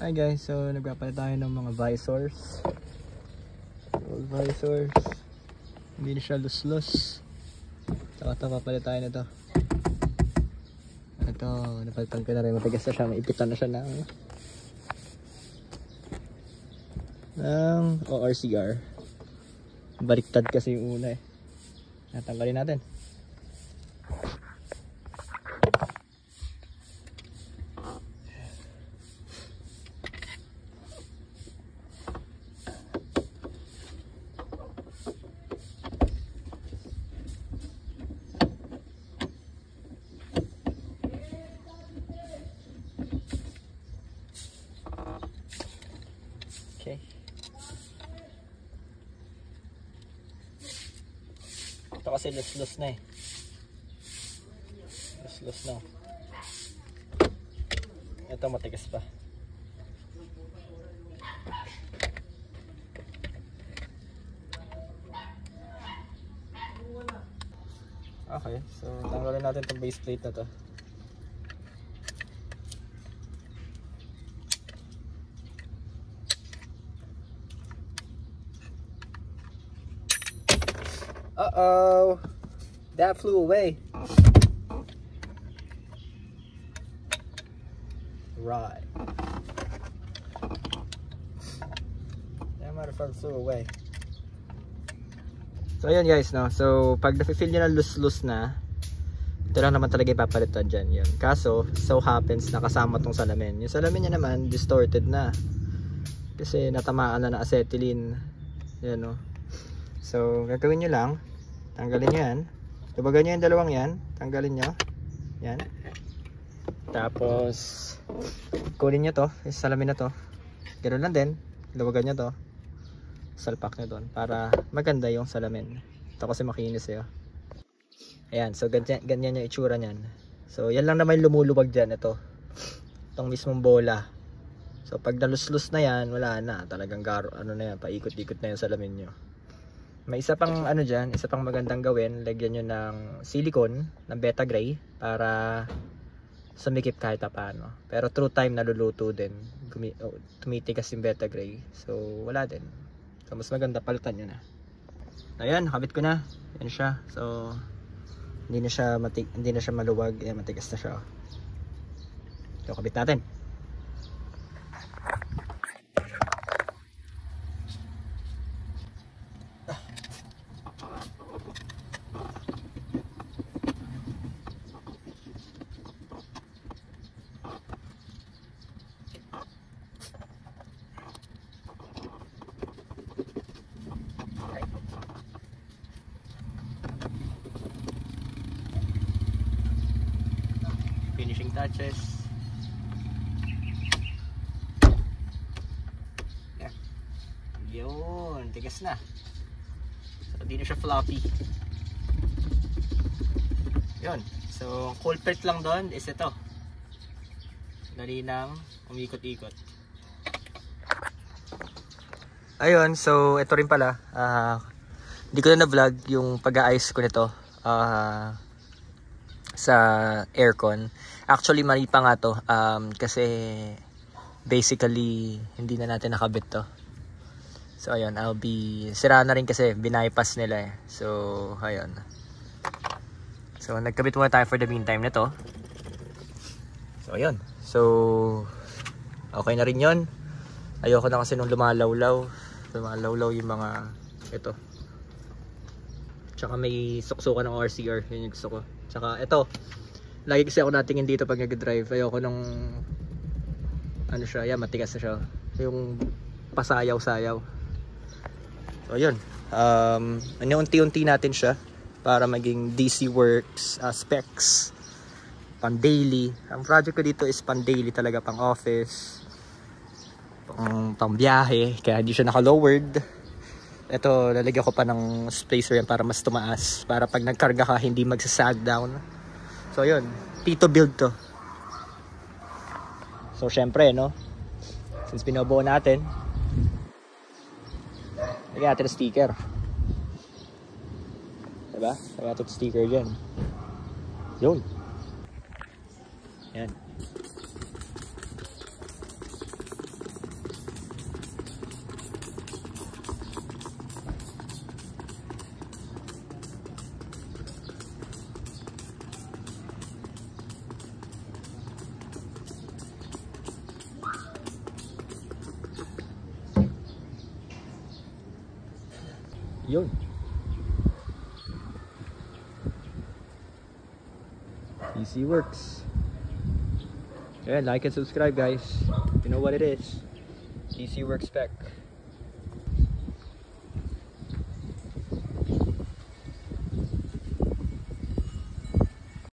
Hi guys, so nagpapalit tayo ng mga visors. Old visors. Hindi na siya lus-lus. Saka ito, papalit tayo nito. Ito, napalitan ko na rin. Matigas na siya, maipitan na siya ng ORCR. Baliktad kasi yung una eh. Natanggalin natin. Okay. Ito kasi lus-lus na eh. Lus-lus na. Ito matigas pa. Okay, so tanggalin natin itong base plate na to. Uh-oh, that flew away. Right. That motherfucker flew away. So ayan guys, no. So pag nafe-feel niyo na loose na, ito lang naman talaga ipapalitan dyan. Yun. Kaso, so happens na kasama tong salamin. Yung salamin niya naman, distorted na. Kasi natamaan na ng acetylene. Yan, no. So, gagawin nyo lang. Tanggalin nyo yan. Lubagan nyo yung dalawang yan. Tanggalin nyo. Yan. Tapos, kunin nyo to. Yung salamin na to. Ganoon lang din. Lubagan nyo to. Salpak nyo doon. Para maganda yung salamin. Ito kasi makinis eh. Ayan. So, ganyan yung itsura nyan. So, yan lang naman lumulubag dyan. Ito. Itong mismong bola. So, pag nalus-lus na yan, wala na. Talagang garo. Ano na yan. Paikot-ikot na yung salamin nyo. May isa pang ano dyan, isa pang magandang gawin, lagyan nyo ng silicone, ng beta gray, para sumikip kahit paano. Pero through time naluluto din, tumitigas yung beta gray, so wala din. So mas maganda, palitan nyo na. Ayan, nakabit ko na, yan siya. So hindi na siya maluwag, matigas na siya. So kabit natin. Finishing touches. Yeah. Yun, tigas na. So di na siya floppy. Yun. So culprit lang doon is ito. Dali nang umikot-ikot. Ayun, so ito rin pala. Hindi ko na vlog yung pag-aayos ko nito sa aircon. Actually mali pa nga to, kasi basically hindi na natin nakabit to. So ayun, sira na rin kasi bypass nila eh. So ayun. So nagkabit muna tayo for the meantime nito. So ayun. So okay na rin yun. Ayoko na kasi nung lumalawlaw yung mga ito. Tsaka may suksukan ng RCR, yun yung gusto ko. Tsaka ito, lagi kasi ako natingin dito pag nag-drive. Ayoko nung ano siya, yan, matigas na siya. Yung pasayaw-sayaw. So yun, unti-unti natin siya para maging DC works, specs, pang daily. Ang project ko dito is pang daily talaga, pang office, pang biyahe, kaya hindi siya naka-lowered. Ito, lalagyan ko pa ng spacer yan para mas tumaas, para pag nagkarga ka hindi magsasag down. So yun, Tito build to. So syempre, no, since binubuo natin, lagyan natin ng sticker, diba? Lagyan natin ng sticker dyan. Yun. Yan. Yun. TC Works. Yeah, like and subscribe guys. You know what it is. TC Works Spec.